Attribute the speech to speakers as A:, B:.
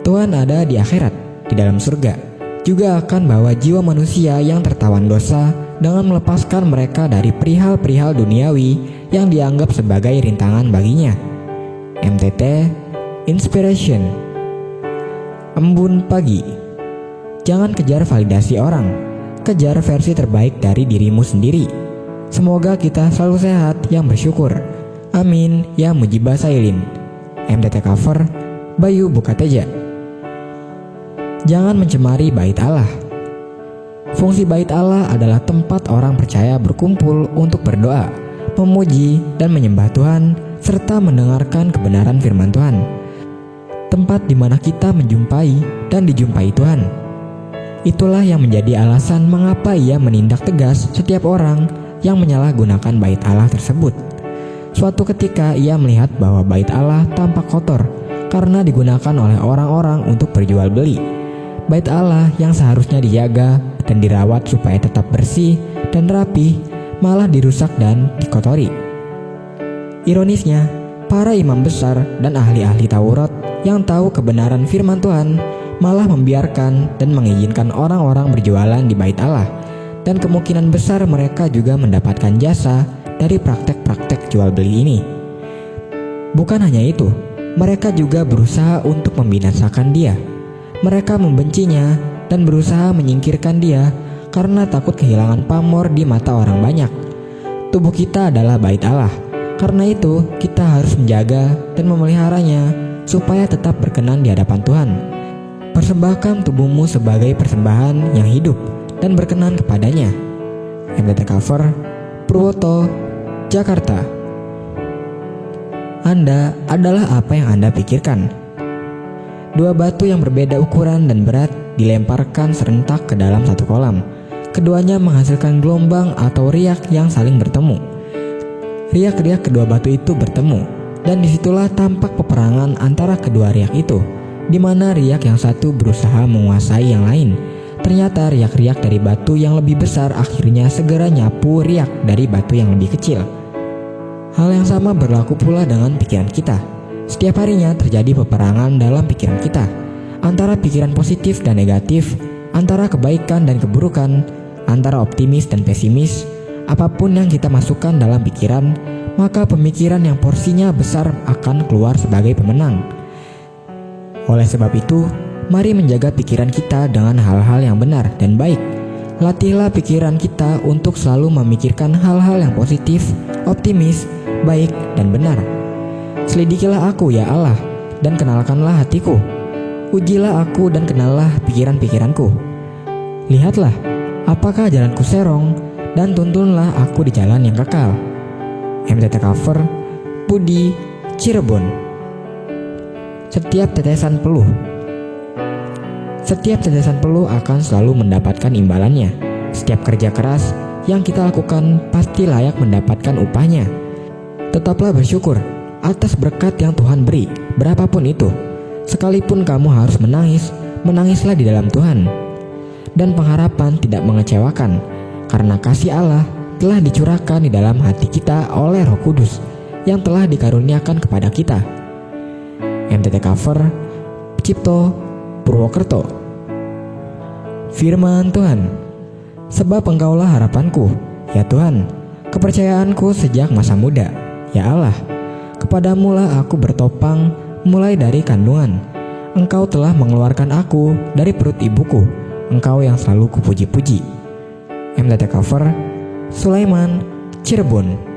A: Tuhan ada di akhirat, di dalam surga, juga akan bawa jiwa manusia yang tertawan dosa dengan melepaskan mereka dari perihal-perihal duniawi yang dianggap sebagai rintangan baginya. MTT Inspiration. Embun pagi. Jangan kejar validasi orang, kejar versi terbaik dari dirimu sendiri. Semoga kita selalu sehat yang bersyukur. Amin ya mujibah sailin. MTT cover Bayu Bukateja. Jangan mencemari bait Allah. Fungsi bait Allah adalah tempat orang percaya berkumpul untuk berdoa, memuji dan menyembah Tuhan, serta mendengarkan kebenaran firman Tuhan. Tempat di mana kita menjumpai dan dijumpai Tuhan. Itulah yang menjadi alasan mengapa ia menindak tegas setiap orang yang menyalahgunakan bait Allah tersebut. Suatu ketika ia melihat bahwa bait Allah tampak kotor karena digunakan oleh orang-orang untuk berjual beli. Bait Allah yang seharusnya dijaga dan dirawat supaya tetap bersih dan rapi malah dirusak dan dikotori. Ironisnya, para imam besar dan ahli-ahli Taurat yang tahu kebenaran firman Tuhan malah membiarkan dan mengizinkan orang-orang berjualan di bait Allah, dan kemungkinan besar mereka juga mendapatkan jasa dari praktek-praktek jual beli ini. Bukan hanya itu, mereka juga berusaha untuk membinasakan dia. Mereka membencinya dan berusaha menyingkirkan dia karena takut kehilangan pamor di mata orang banyak. Tubuh kita adalah bait Allah. Karena itu, kita harus menjaga dan memeliharanya supaya tetap berkenan di hadapan Tuhan. Persembahkan tubuhmu sebagai persembahan yang hidup dan berkenan kepadanya. MTT cover Purwoto, Jakarta. Anda adalah apa yang Anda pikirkan. Dua batu yang berbeda ukuran dan berat dilemparkan serentak ke dalam satu kolam. Keduanya menghasilkan gelombang atau riak yang saling bertemu. Riak-riak kedua batu itu bertemu, dan disitulah tampak peperangan antara kedua riak itu, di mana riak yang satu berusaha menguasai yang lain. Ternyata riak-riak dari batu yang lebih besar akhirnya segera nyapu riak dari batu yang lebih kecil. Hal yang sama berlaku pula dengan pikiran kita. Setiap harinya terjadi peperangan dalam pikiran kita, antara pikiran positif dan negatif, antara kebaikan dan keburukan, antara optimis dan pesimis. Apapun yang kita masukkan dalam pikiran, maka pemikiran yang porsinya besar akan keluar sebagai pemenang. Oleh sebab itu, mari menjaga pikiran kita dengan hal-hal yang benar dan baik. Latihlah pikiran kita untuk selalu memikirkan hal-hal yang positif, optimis, baik, dan benar. Selidikilah aku ya Allah, dan kenalkanlah hatiku. Ujilah aku dan kenallah pikiran-pikiranku. Lihatlah, apakah jalanku serong, dan tuntunlah aku di jalan yang kekal. MTT cover Budi, Cirebon. Setiap tetesan peluh. Setiap tetesan peluh akan selalu mendapatkan imbalannya. Setiap kerja keras yang kita lakukan pasti layak mendapatkan upahnya. Tetaplah bersyukur atas berkat yang Tuhan beri, berapapun itu. Sekalipun kamu harus menangis, menangislah di dalam Tuhan. Dan pengharapan tidak mengecewakan, karena kasih Allah telah dicurahkan di dalam hati kita oleh Roh Kudus yang telah dikaruniakan kepada kita. MTT cover Cipto, Purwokerto. Firman Tuhan. Sebab Engkaulah harapanku, ya Tuhan, kepercayaanku sejak masa muda, ya Allah. Kepadamulah aku bertopang mulai dari kandungan. Engkau telah mengeluarkan aku dari perut ibuku. Engkau yang selalu kupuji-puji. MTT cover Sulaiman, Cirebon.